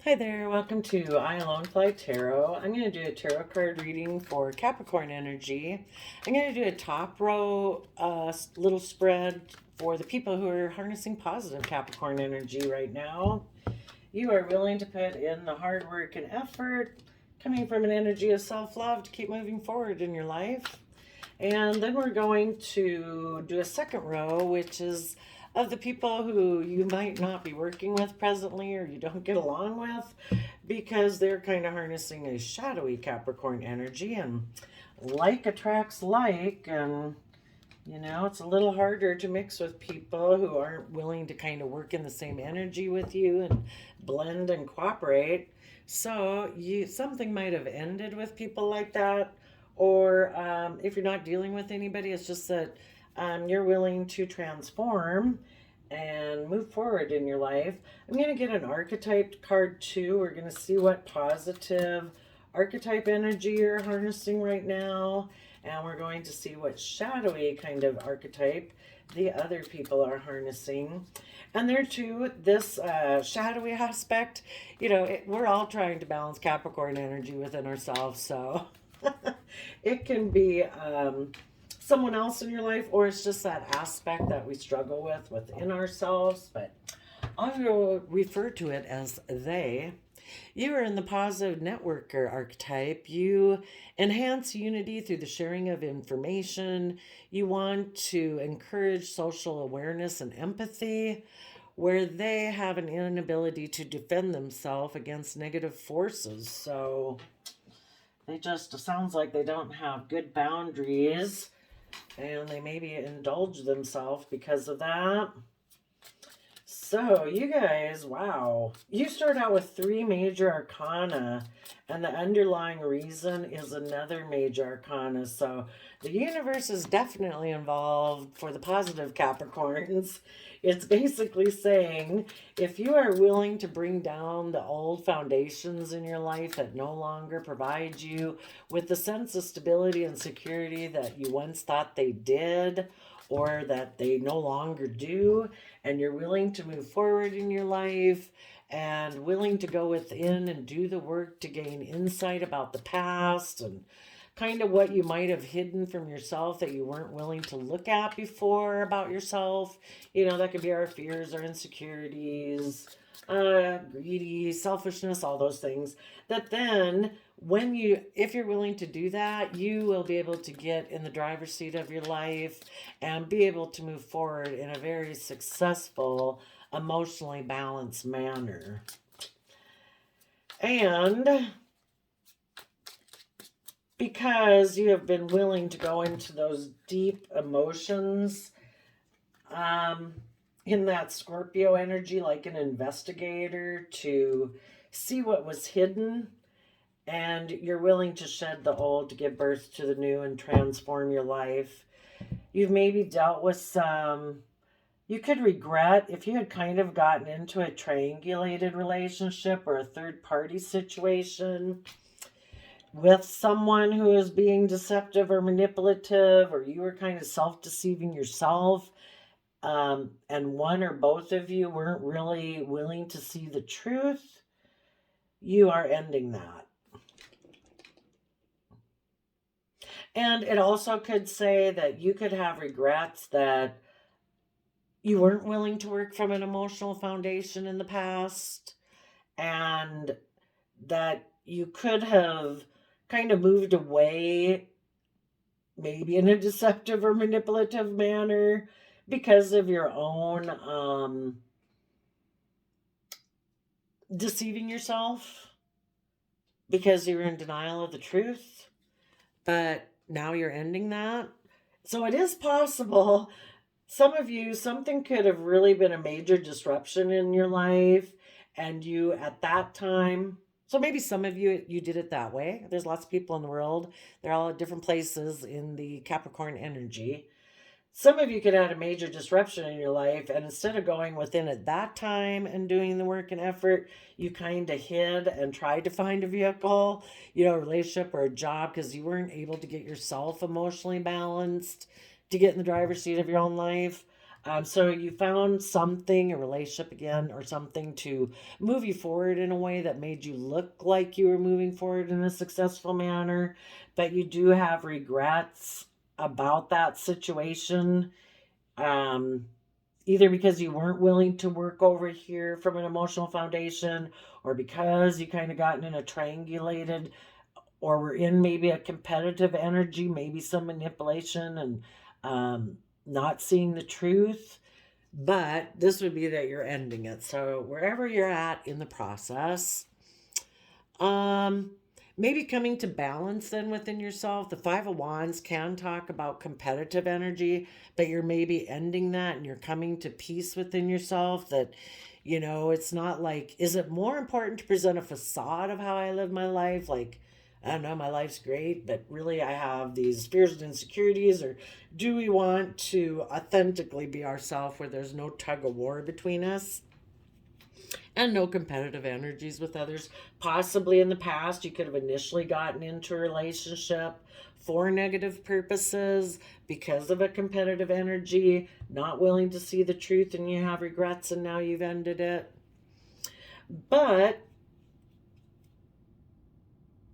Hi there, welcome to I Alone Fly Tarot. I'm going to do a tarot card reading for Capricorn energy. I'm going to do a top row little spread for the people who are harnessing positive Capricorn energy right now. You are willing to put in the hard work and effort, coming from an energy of self-love to keep moving forward in your life. And then we're going to do a second row, which is of the people who you might not be working with presently or you don't get along with because they're kind of harnessing a shadowy Capricorn energy, and like attracts like, and it's a little harder to mix with people who aren't willing to kind of work in the same energy with you and blend and cooperate. So something might have ended with people like that, or if you're not dealing with anybody, it's just that you're willing to transform and move forward in your life. I'm going to get an archetype card too. We're going to see what positive archetype energy you're harnessing right now. And we're going to see what shadowy kind of archetype the other people are harnessing. And there too, this shadowy aspect, we're all trying to balance Capricorn energy within ourselves. So it can be someone else in your life, or it's just that aspect that we struggle with within ourselves. But I will refer to it as they. You are in the positive networker archetype. You enhance unity through the sharing of information. You want to encourage social awareness and empathy, where they have an inability to defend themselves against negative forces. So they just, it sounds like they don't have good boundaries and they maybe indulge themselves because of that. So, you guys, wow. You start out with 3 major arcana, and the underlying reason is another major arcana. So, the universe is definitely involved for the positive Capricorns. It's basically saying if you are willing to bring down the old foundations in your life that no longer provide you with the sense of stability and security that you once thought they did, or that they no longer do, and you're willing to move forward in your life and willing to go within and do the work to gain insight about the past and kind of what you might have hidden from yourself that you weren't willing to look at before about yourself. That could be our fears, our insecurities, greedy, selfishness, all those things. That then, if you're willing to do that, you will be able to get in the driver's seat of your life and be able to move forward in a very successful, emotionally balanced manner. And because you have been willing to go into those deep emotions, in that Scorpio energy, like an investigator, to see what was hidden, and you're willing to shed the old to give birth to the new and transform your life. You've maybe dealt with some, you could regret if you had kind of gotten into a triangulated relationship or a third party situation with someone who is being deceptive or manipulative, or you were kind of self-deceiving yourself, and one or both of you weren't really willing to see the truth. You are ending that. And it also could say that you could have regrets that you weren't willing to work from an emotional foundation in the past, and that you could have kind of moved away, maybe in a deceptive or manipulative manner, because of your own deceiving yourself, because you were in denial of the truth. But now you're ending that. So it is possible, some of you, something could have really been a major disruption in your life, and you at that time, so maybe some of you did it that way. There's lots of people in the world. They're all at different places in the Capricorn energy. Some of you could have had a major disruption in your life, and instead of going within at that time and doing the work and effort, you kind of hid and tried to find a vehicle, a relationship or a job, because you weren't able to get yourself emotionally balanced to get in the driver's seat of your own life. So you found something, a relationship again, or something to move you forward in a way that made you look like you were moving forward in a successful manner, but you do have regrets about that situation. Um, Either because you weren't willing to work over here from an emotional foundation, or because you kind of gotten in a triangulated, or were in maybe a competitive energy, maybe some manipulation and not seeing the truth. But this would be that you're ending it. So wherever you're at in the process, um, maybe coming to balance then within yourself. The Five of Wands can talk about competitive energy, but you're maybe ending that and you're coming to peace within yourself that, it's not like, is it more important to present a facade of how I live my life? Like, I don't know, my life's great, but really I have these fears and insecurities. Or do we want to authentically be ourselves where there's no tug of war between us? And no competitive energies with others. Possibly in the past, you could have initially gotten into a relationship for negative purposes because of a competitive energy, not willing to see the truth, and you have regrets, and now you've ended it. But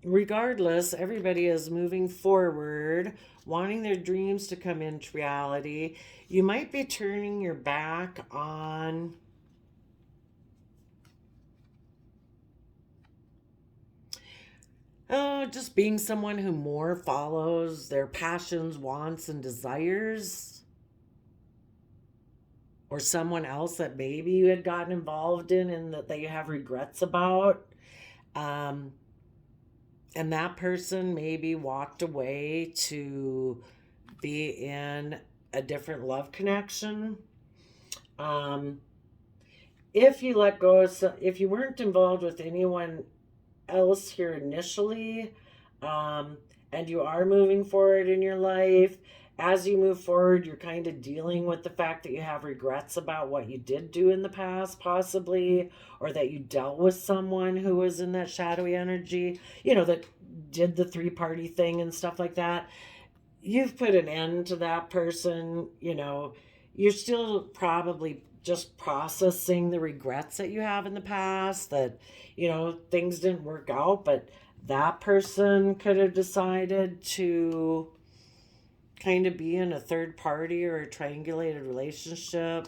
regardless, everybody is moving forward, wanting their dreams to come into reality. You might be turning your back on just being someone who more follows their passions, wants, and desires, or someone else that maybe you had gotten involved in and that you have regrets about. Um, and that person maybe walked away to be in a different love connection. Um, if you let go of, if you weren't involved with anyone else here initially, um, and you are moving forward in your life, as you move forward, you're kind of dealing with the fact that you have regrets about what you did do in the past, possibly, or that you dealt with someone who was in that shadowy energy, that did the three-party thing and stuff like that. You've put an end to that person. You're still probably just processing the regrets that you have in the past, that things didn't work out, but that person could have decided to kind of be in a third party or a triangulated relationship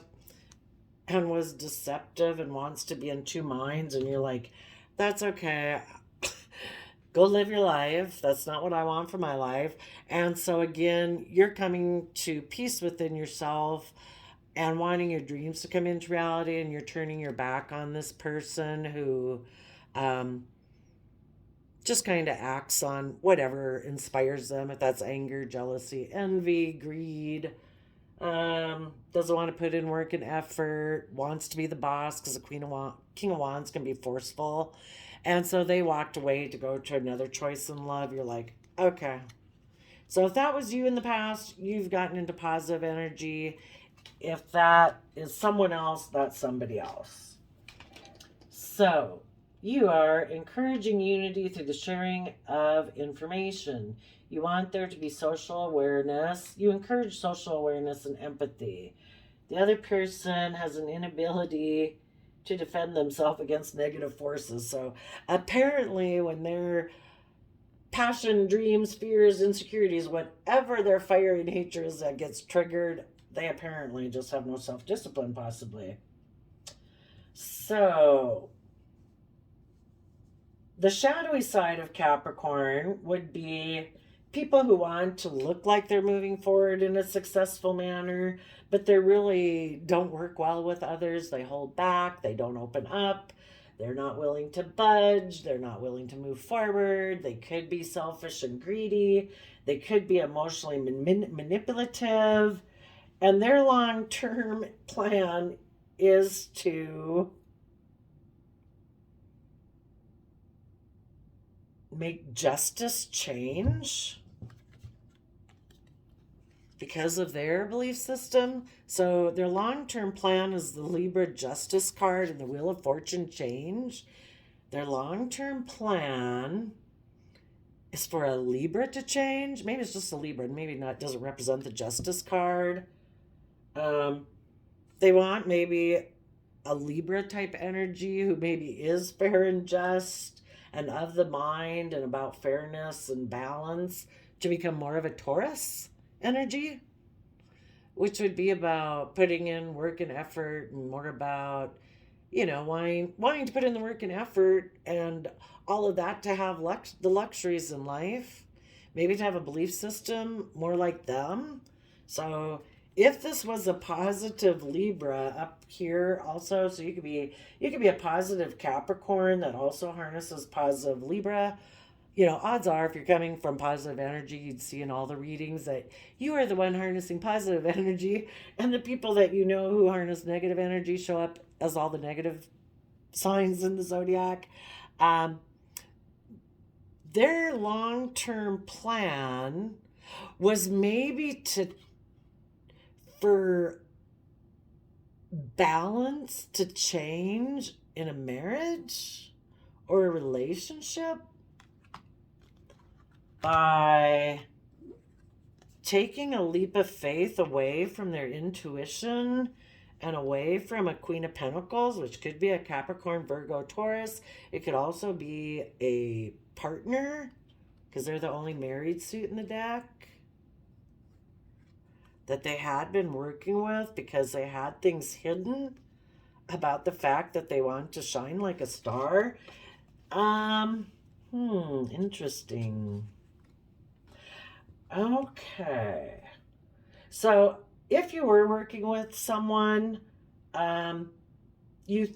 and was deceptive and wants to be in two minds, and you're like, that's okay, go live your life. That's not what I want for my life. And so, again, you're coming to peace within yourself and wanting your dreams to come into reality, and you're turning your back on this person who um, just kind of acts on whatever inspires them, if that's anger, jealousy, envy, greed. Doesn't want to put in work and effort, wants to be the boss because the King of Wands can be forceful. And so they walked away to go to another choice in love. You're like, okay. So if that was you in the past, you've gotten into positive energy. If that is someone else, that's somebody else. So you are encouraging unity through the sharing of information. You want there to be social awareness. You encourage social awareness and empathy. The other person has an inability to defend themselves against negative forces. So apparently, when their passion, dreams, fears, insecurities, whatever their fiery nature is that gets triggered, they apparently just have no self discipline, possibly. So the shadowy side of Capricorn would be people who want to look like they're moving forward in a successful manner, but they really don't work well with others. They hold back, they don't open up, they're not willing to budge, they're not willing to move forward. They could be selfish and greedy, they could be emotionally manipulative, and their long term plan is to make justice change because of their belief system. So their long-term plan is the Libra Justice card and the Wheel of Fortune change. Their long-term plan is for a Libra to change. Maybe it's just a Libra, and maybe not, doesn't represent the Justice card. They want maybe a Libra type energy who maybe is fair and just and of the mind and about fairness and balance to become more of a Taurus energy, which would be about putting in work and effort and more about, wanting to put in the work and effort and all of that to have the luxuries in life, maybe to have a belief system more like them. So if this was a positive Libra up here also, so you could be a positive Capricorn that also harnesses positive Libra. Odds are if you're coming from positive energy, you'd see in all the readings that you are the one harnessing positive energy, and the people that you know who harness negative energy show up as all the negative signs in the zodiac. Um, their long-term plan was maybe for balance to change in a marriage or a relationship by taking a leap of faith away from their intuition and away from a Queen of Pentacles, which could be a Capricorn, Virgo, Taurus. It could also be a partner, because they're the only married suit in the deck, that they had been working with because they had things hidden about the fact that they want to shine like a star. Interesting. Okay. So if you were working with someone, you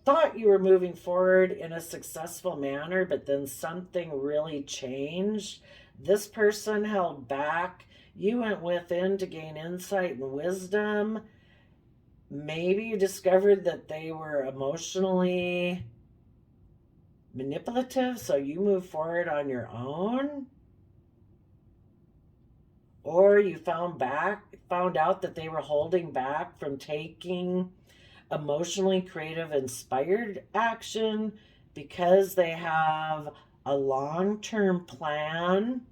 thought you were moving forward in a successful manner, but then something really changed. This person held back. You went within to gain insight and wisdom. Maybe you discovered that they were emotionally manipulative, so you move forward on your own. Or you found out that they were holding back from taking emotionally creative, inspired action because they have a long-term plan,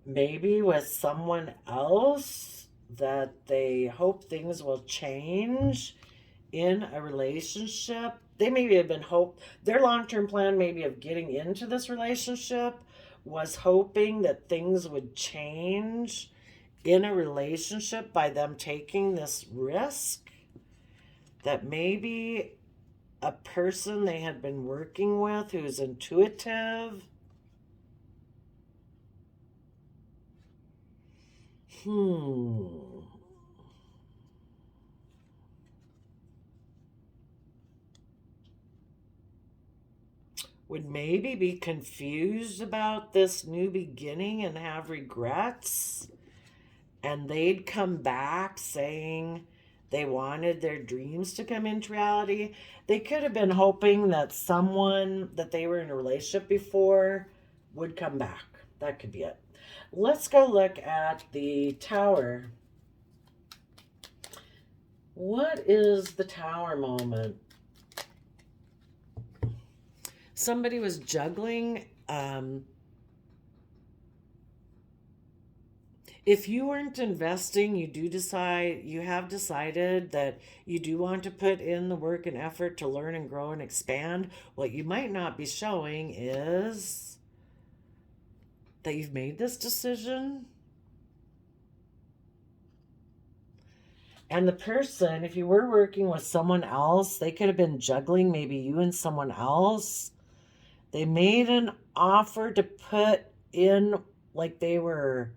maybe with someone else, that they hope things will change in a relationship. They maybe have been their long-term plan maybe of getting into this relationship was hoping that things would change in a relationship by them taking this risk, that maybe a person they had been working with who's intuitive would maybe be confused about this new beginning and have regrets. And they'd come back saying they wanted their dreams to come into reality. They could have been hoping that someone that they were in a relationship before would come back. That could be it. Let's go look at the Tower. What is the Tower moment? Somebody was juggling. If you weren't investing, you have decided that you do want to put in the work and effort to learn and grow and expand. What you might not be showing is that you've made this decision. And the person, if you were working with someone else, they could have been juggling, maybe you and someone else. They made an offer to put in, like they were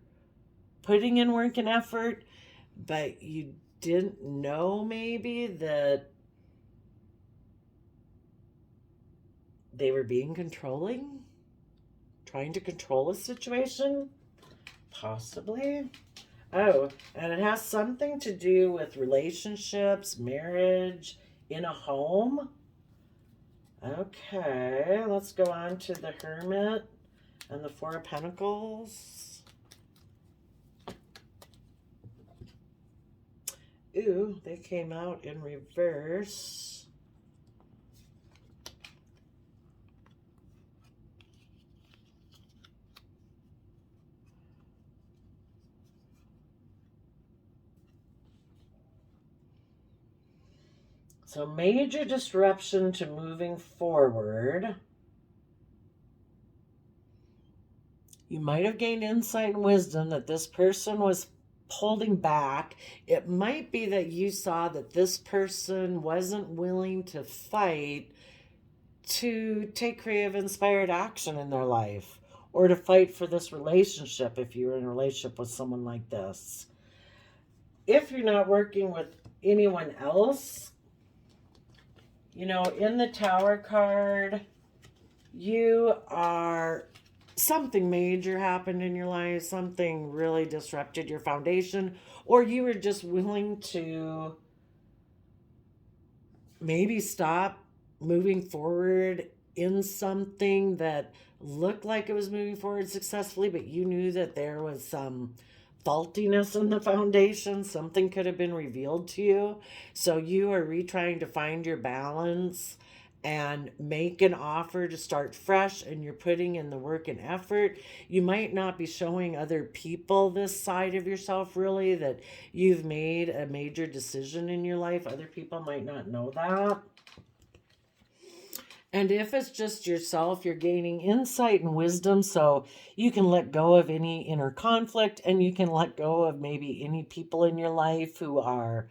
putting in work and effort, but you didn't know maybe that they were being controlling, trying to control a situation, possibly. Oh, and it has something to do with relationships, marriage, in a home. Okay, let's go on to the Hermit and the Four of Pentacles. Ooh, they came out in reverse. So major disruption to moving forward. You might have gained insight and wisdom that this person was holding back. It might be that you saw that this person wasn't willing to fight to take creative, inspired action in their life, or to fight for this relationship if you're in a relationship with someone like this. If you're not working with anyone else, you know, in the Tower card, you are, something major happened in your life, something really disrupted your foundation, or you were just willing to maybe stop moving forward in something that looked like it was moving forward successfully, but you knew that there was some faultiness in the foundation. Something could have been revealed to you. So you are retrying to find your balance and make an offer to start fresh, and you're putting in the work and effort. You might not be showing other people this side of yourself, really, that you've made a major decision in your life. Other people might not know that. And if it's just yourself, you're gaining insight and wisdom, so you can let go of any inner conflict, and you can let go of maybe any people in your life who are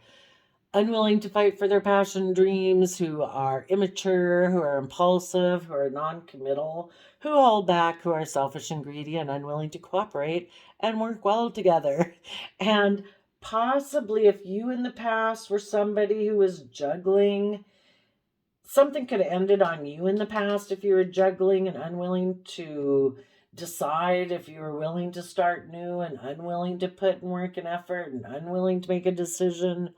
unwilling to fight for their passion dreams, who are immature, who are impulsive, who are non-committal, who hold back, who are selfish and greedy and unwilling to cooperate and work well together. And possibly if you in the past were somebody who was juggling, something could have ended on you in the past if you were juggling and unwilling to decide, if you were willing to start new and unwilling to put in work and effort and unwilling to make a decision.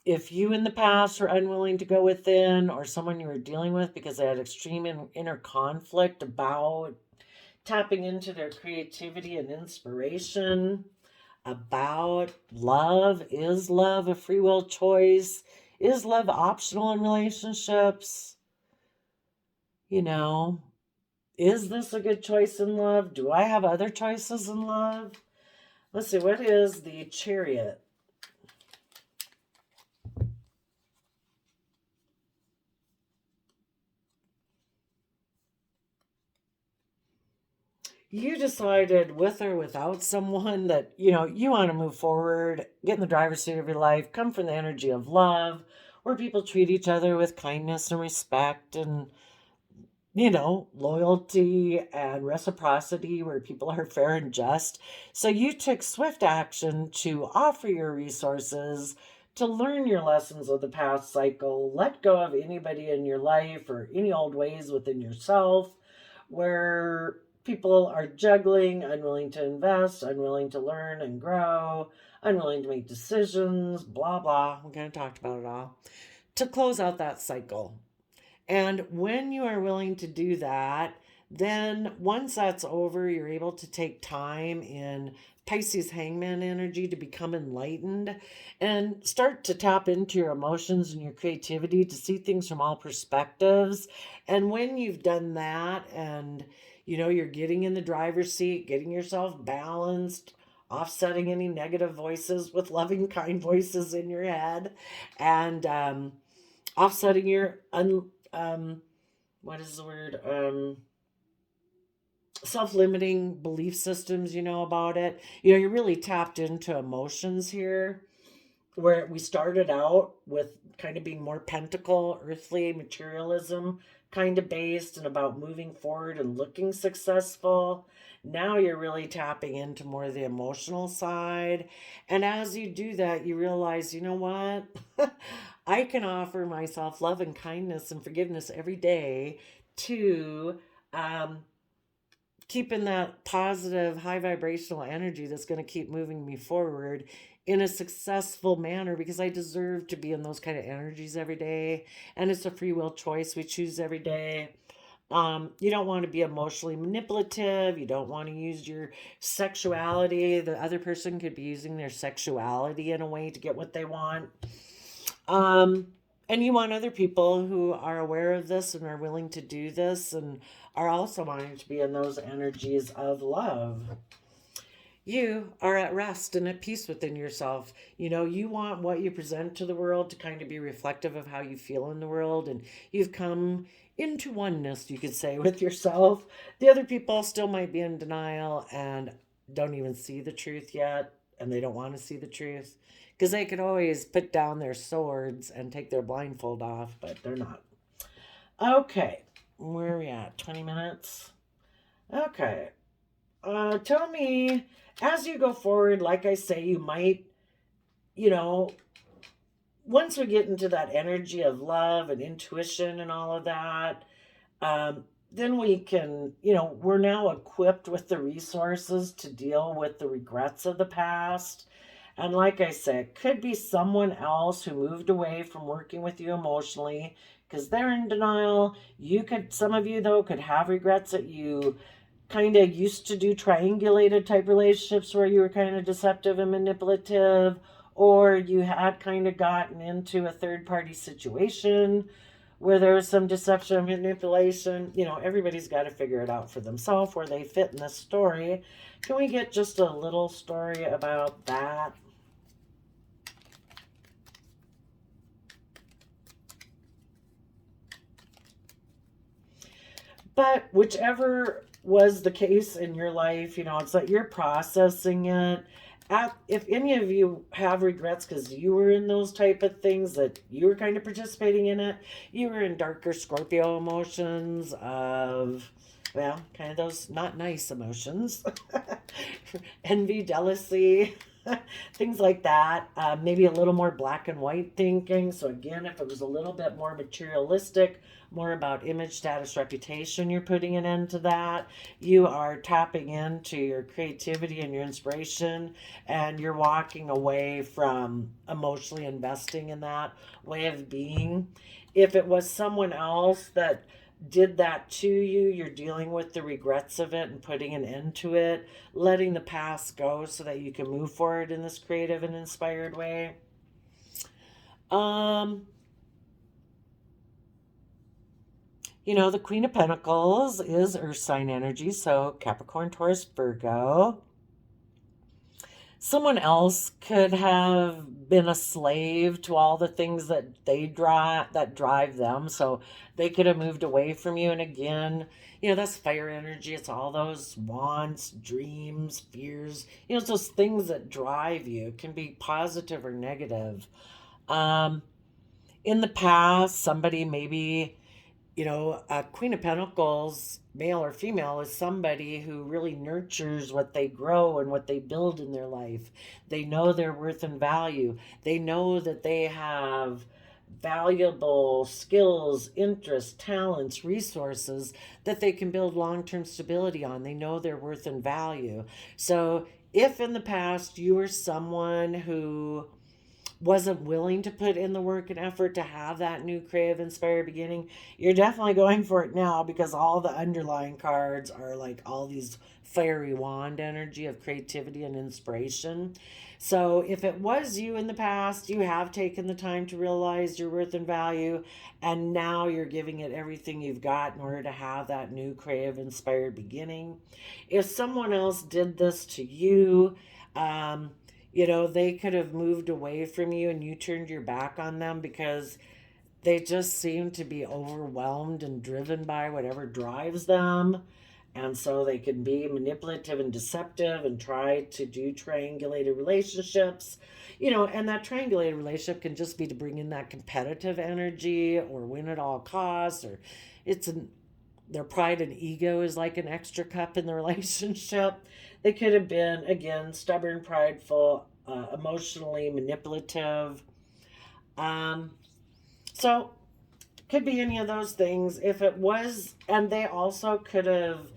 If you in the past were unwilling to go within, or someone you were dealing with because they had extreme inner conflict about tapping into their creativity and inspiration, about love, is love a free will choice? Is love optional in relationships? You know, is this a good choice in love? Do I have other choices in love? Let's see, what is the Chariot? You decided, with or without someone, that, you know, you want to move forward, get in the driver's seat of your life, come from the energy of love, where people treat each other with kindness and respect and, you know, loyalty and reciprocity, where people are fair and just. So you took swift action to offer your resources, to learn your lessons of the past cycle, let go of anybody in your life or any old ways within yourself where people are juggling, unwilling to invest, unwilling to learn and grow, unwilling to make decisions, blah, blah. We kind of talked about it all. To close out that cycle. And when you are willing to do that, then once that's over, you're able to take time in Pisces hangman energy to become enlightened and start to tap into your emotions and your creativity to see things from all perspectives. And when you've done that, and you know, you're getting in the driver's seat, getting yourself balanced, offsetting any negative voices with loving, kind voices in your head, and offsetting your what is the word? Self-limiting belief systems, you know, about it. You know, you're really tapped into emotions here, where we started out with kind of being more pentacle, earthly, materialism kind of based and about moving forward and looking successful. Now you're really tapping into more of the emotional side. And as you do that, you realize, you know what? I can offer myself love and kindness and forgiveness every day to keep in that positive, high vibrational energy that's going to keep moving me forward in a successful manner, because I deserve to be in those kind of energies every day. And it's a free will choice we choose every day. You don't want to be emotionally manipulative. You don't want to use your sexuality. The other person could be using their sexuality in a way to get what they want. And you want other people who are aware of this and are willing to do this and are also wanting to be in those energies of love. you are at rest and at peace within yourself. You know, you want what you present to the world to kind of be reflective of how you feel in the world, and you've come into oneness, you could say, with yourself. The other people still might be in denial and don't even see the truth yet, and they don't want to see the truth because they could always put down their swords and take their blindfold off, but they're not. Okay, where are we at? 20 minutes? Okay. Tell me, as you go forward, like I say, you might, you know, once we get into that energy of love and intuition and all of that, then we can, we're now equipped with the resources to deal with the regrets of the past. And like I said, could be someone else who moved away from working with you emotionally because they're in denial. Some of you though, could have regrets that you kind of used to do triangulated type relationships where you were kind of deceptive and manipulative, or you had kind of gotten into a third party situation where there was some deception and manipulation. Everybody's got to figure it out for themselves where they fit in this story. Can we get just a little story about that? But whichever was the case in your life, it's like you're processing it. If any of you have regrets because you were in those type of things that you were kind of participating in it, you were in darker Scorpio emotions of, well, kind of those not nice emotions, envy, jealousy, things like that. Maybe a little more black and white thinking. So again, if it was a little bit more materialistic, more about image, status, reputation, you're putting an end to that. You are tapping into your creativity and your inspiration, and you're walking away from emotionally investing in that way of being. If it was someone else that did that to you, you're dealing with the regrets of it and putting an end to it, letting the past go so that you can move forward in this creative and inspired way. The Queen of Pentacles is Earth sign energy, so Capricorn, Taurus, Virgo. Someone else could have been a slave to all the things that drive them, so they could have moved away from you. And again, that's fire energy. It's all those wants, dreams, fears. It's those things that drive you. It can be positive or negative. In the past, somebody maybe, a Queen of Pentacles, male or female, is somebody who really nurtures what they grow and what they build in their life. They know their worth and value. They know that they have valuable skills, interests, talents, resources that they can build long-term stability on. They know their worth and value. So if in the past you were someone who wasn't willing to put in the work and effort to have that new creative inspired beginning, you're definitely going for it now, because all the underlying cards are like all these fiery wand energy of creativity and inspiration. So if it was you in the past, you have taken the time to realize your worth and value, and now you're giving it everything you've got in order to have that new creative inspired beginning. If someone else did this to you, they could have moved away from you and you turned your back on them because they just seem to be overwhelmed and driven by whatever drives them. And so they can be manipulative and deceptive and try to do triangulated relationships. And that triangulated relationship can just be to bring in that competitive energy or win at all costs, or their pride and ego is like an extra cup in the relationship. They could have been, again, stubborn, prideful, emotionally manipulative. So could be any of those things. If it was, and they also could have,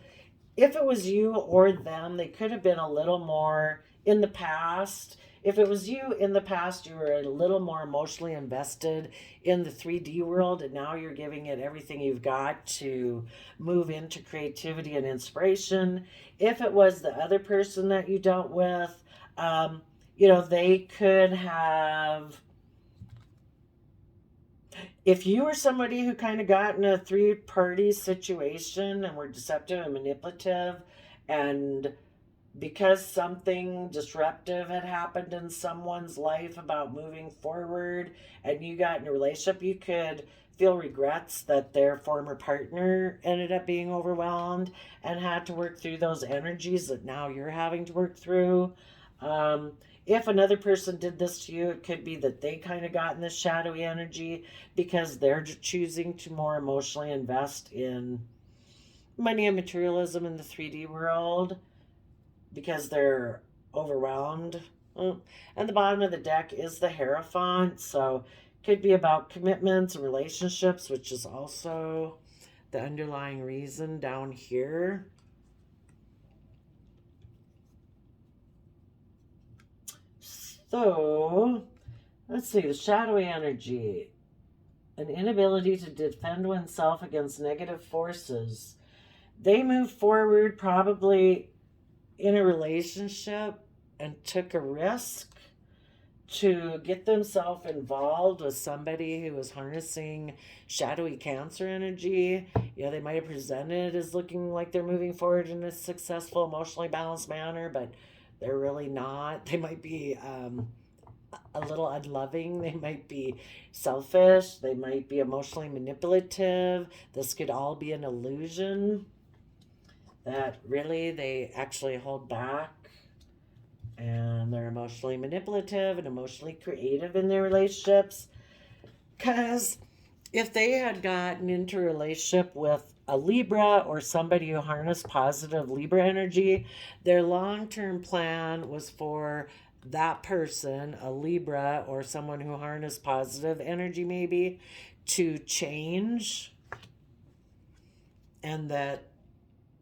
if it was you or them, they could have been a little more in the past. If it was you in the past, you were a little more emotionally invested in the 3D world, and now you're giving it everything you've got to move into creativity and inspiration. If it was the other person that you dealt with, they could have, if you were somebody who kind of got in a three-party situation and were deceptive and manipulative and because something disruptive had happened in someone's life about moving forward and you got in a relationship, you could feel regrets that their former partner ended up being overwhelmed and had to work through those energies that now you're having to work through. Um, if another person did this to you, it could be that they kind of got in this shadowy energy because they're choosing to more emotionally invest in money and materialism in the 3D world because they're overwhelmed. And the bottom of the deck is the Hierophant, so could be about commitments and relationships, which is also the underlying reason down here. So, let's see, the shadowy energy, an inability to defend oneself against negative forces. They move forward probably in a relationship and took a risk to get themselves involved with somebody who was harnessing shadowy Cancer energy. They might have presented as looking like they're moving forward in a successful, emotionally balanced manner, but they're really not. They might be a little unloving. They might be selfish. They might be emotionally manipulative. This could all be an illusion that really they actually hold back and they're emotionally manipulative and emotionally creative in their relationships. Because if they had gotten into a relationship with a Libra or somebody who harnessed positive Libra energy, their long-term plan was for that person, a Libra or someone who harnessed positive energy maybe, to change, and that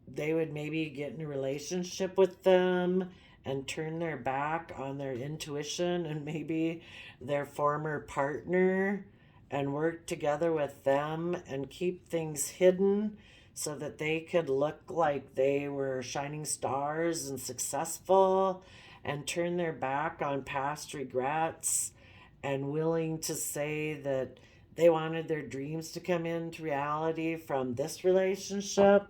they would maybe get in a relationship with them and turn their back on their intuition and maybe their former partner and work together with them and keep things hidden so that they could look like they were shining stars and successful, and turn their back on past regrets and willing to say that they wanted their dreams to come into reality from this relationship.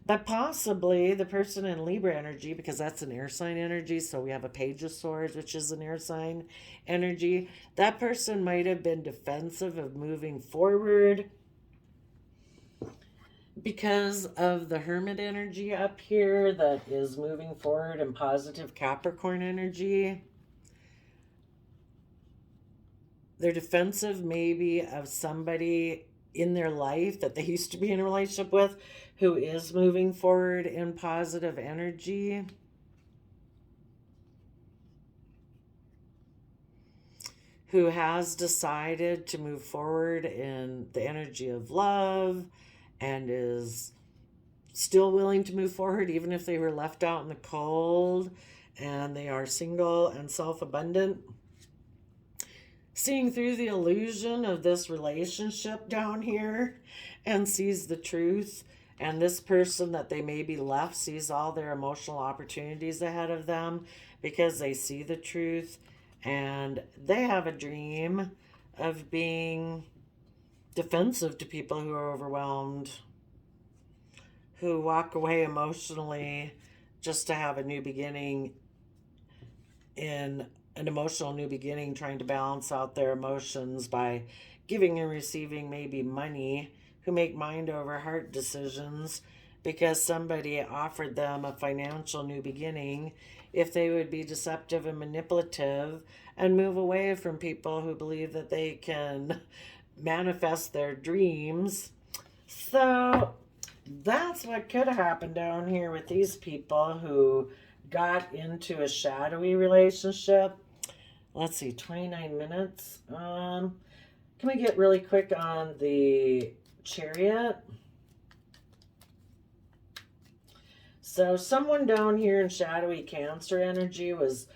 But possibly the person in Libra energy, because that's an air sign energy, so we have a Page of Swords, which is an air sign energy, that person might have been defensive of moving forward because of the Hermit energy up here that is moving forward in positive Capricorn energy. They're defensive maybe of somebody in their life that they used to be in a relationship with who is moving forward in positive energy. Who has decided to move forward in the energy of love and is still willing to move forward even if they were left out in the cold, and they are single and self-abundant. Seeing through the illusion of this relationship down here and sees the truth, and this person that they may be left sees all their emotional opportunities ahead of them because they see the truth, and they have a dream of being defensive to people who are overwhelmed, who walk away emotionally just to have a new beginning, in an emotional new beginning, trying to balance out their emotions by giving and receiving maybe money, who make mind over heart decisions because somebody offered them a financial new beginning if they would be deceptive and manipulative and move away from people who believe that they can manifest their dreams. So that's what could happen down here with these people who got into a shadowy relationship. Let's see, 29 minutes. Can we get really quick on the Chariot? So someone down here in shadowy Cancer energy was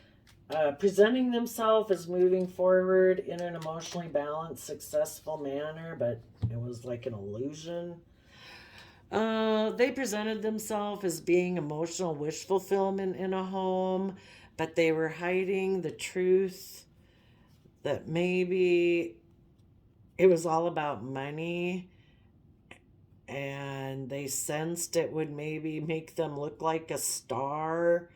presenting themselves as moving forward in an emotionally balanced, successful manner, but it was like an illusion. They presented themselves as being emotional wish fulfillment in a home, but they were hiding the truth that maybe it was all about money and they sensed it would maybe make them look like a star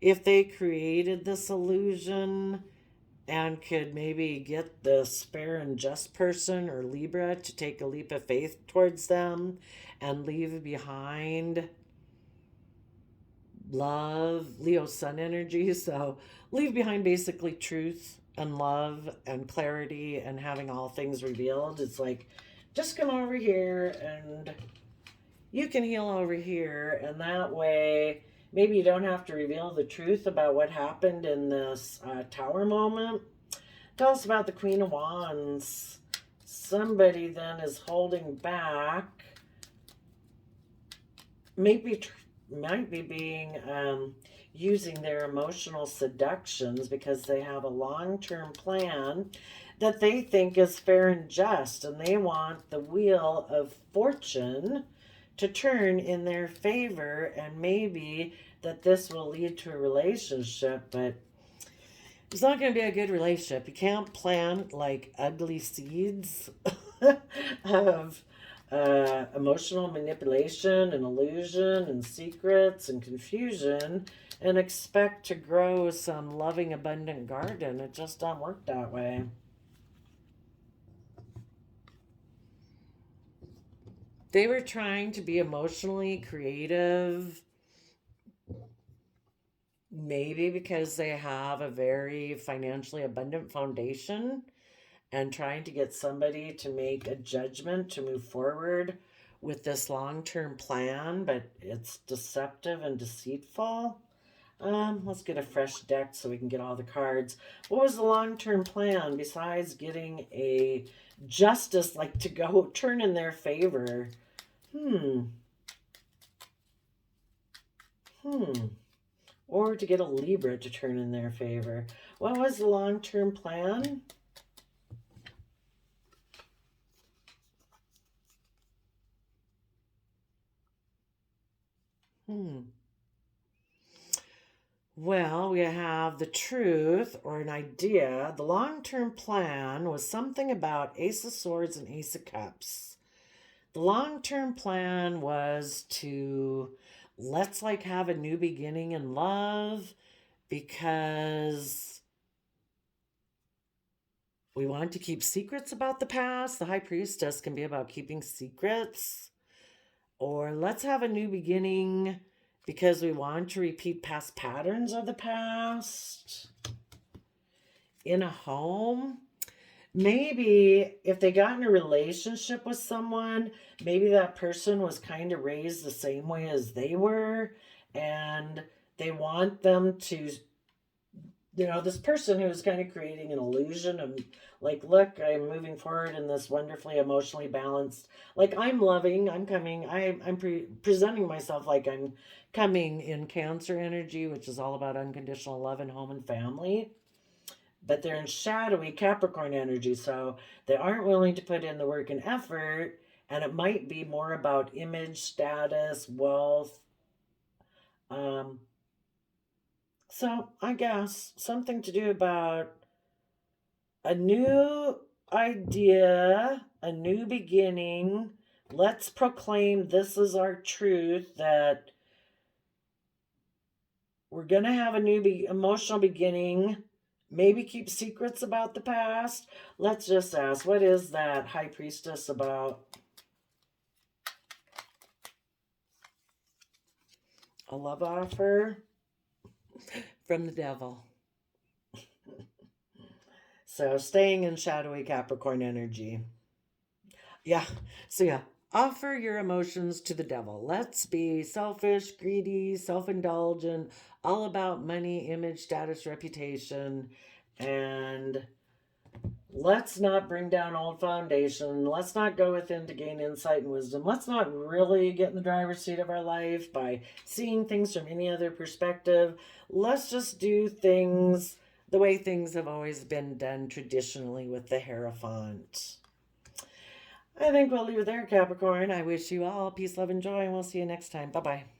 if they created this illusion, and could maybe get this fair and just person or Libra to take a leap of faith towards them and leave behind love, Leo sun energy. So leave behind basically truth and love and clarity and having all things revealed. It's like, just come over here and you can heal over here. And that way, maybe you don't have to reveal the truth about what happened in this tower moment. Tell us about the Queen of Wands. Somebody then is holding back. Might be being using their emotional seductions because they have a long-term plan that they think is fair and just, and they want the wheel of fortune to turn in their favor, and maybe that this will lead to a relationship, but it's not going to be a good relationship. You can't plant like ugly seeds of emotional manipulation and illusion and secrets and confusion and expect to grow some loving, abundant garden. It just don't work that way. They were trying to be emotionally creative, maybe because they have a very financially abundant foundation, and trying to get somebody to make a judgment to move forward with this long-term plan, but it's deceptive and deceitful. Let's get a fresh deck so we can get all the cards. What was the long-term plan besides getting a justice, like to go turn in their favor? Or to get a Libra to turn in their favor. What was the long-term plan? Well, we have the truth or an idea. The long-term plan was something about Ace of Swords and Ace of Cups. The long-term plan was to let's like have a new beginning in love because we want to keep secrets about the past. The High Priestess can be about keeping secrets. Or let's have a new beginning because we want to repeat past patterns of the past. In a home, maybe if they got in a relationship with someone, maybe that person was kind of raised the same way as they were, and they want them to, this person who's kind of creating an illusion of like, look, I'm moving forward in this wonderfully emotionally balanced, like I'm loving, I'm coming, I'm presenting myself like I'm coming in Cancer energy, which is all about unconditional love and home and family. But they're in shadowy Capricorn energy, so they aren't willing to put in the work and effort, and it might be more about image, status, wealth. So I guess something to do about a new idea, a new beginning. Let's proclaim this is our truth, that we're going to have a new emotional beginning. Maybe keep secrets about the past. Let's just ask, what is that High Priestess about? A love offer from the devil. So staying in shadowy Capricorn energy. Yeah. So yeah, offer your emotions to the devil. Let's be selfish, greedy, self-indulgent, all about money, image, status, reputation, and let's not bring down old foundation. Let's not go within to gain insight and wisdom. Let's not really get in the driver's seat of our life by seeing things from any other perspective. Let's just do things the way things have always been done traditionally with the Hierophant. I think we'll leave it there, Capricorn. I wish you all peace, love, and joy, and we'll see you next time. Bye-bye.